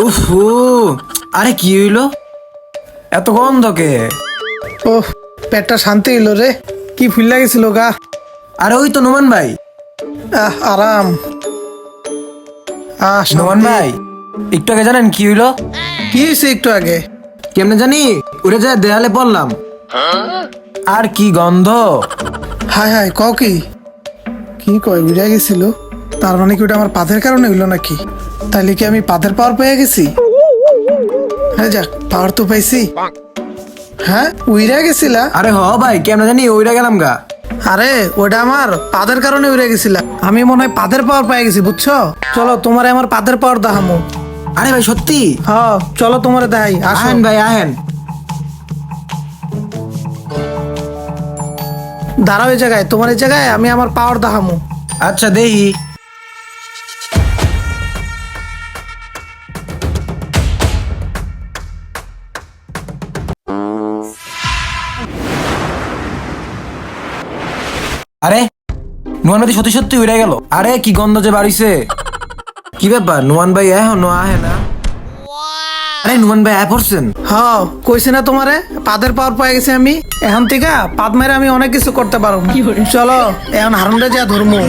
UFO, আরে কি হইলো? এত গন্ধ কে? ওহ, পেটটা শান্তি হইলো রে। কি ফুল গেছিল গা। আরে ওই তো নোমান ভাই। আরাম। নোমান ভাই, একটু আগে জানেন কি হইলো? কি হয়েছে একটু আগে? কেমনে জানি উড়ে যায় দেয়ালে পড়লাম। আর কি গন্ধ! হায় হায়, ক কি কি কয় উড়ে গেছিল? তার মানে কি ওটা আমার পাদের কারণে হইলো নাকি? তাইলে কি আমি পাদের পাওয়ার পেয়ে গেছি? হ্যাঁ, যাক, পাওয়ার তো পাইছি। হ্যাঁ, উইরা গেছিলা? আরে হ ভাই, কেমনে জানি উড়ে গেলাম গা। আরে ওটা আমার পাদের কারণে উড়ে গেছিলা। আমি মনে হয় পাদের পাওয়ার পেয়ে গেছি, বুঝছো? চলো তোমারে আমার পাদের পাওয়ার দেখামো। আরে ভাই সত্যি? হ্যাঁ, চলো তোমারে দেখাই, আসেন আহেন ভাই আহেন। দাঁড়াও এই জায়গায়, তোমার এই জায়গায় আমি আমার পাওয়ার দেখামো। আচ্ছা দেহি। আরে নুয়ান ভাই সত্যি সত্যি উড়ে গেল। আরে কি গন্ধ যে বাড়িছে! কি ব্যাপার, নুয়ান ভাই এখনো আহে না? আরে নুয়ান ভাই আয় পড়ছেন? হ্যাঁ, কইছি না তোমারে পাদের পাওয়ার পেয়ে গেছি আমি। এখন থেকে পাদ মেরে আমি অনেক কিছু করতে পারবো। চলো এখন হারুনটা যা ধরমু।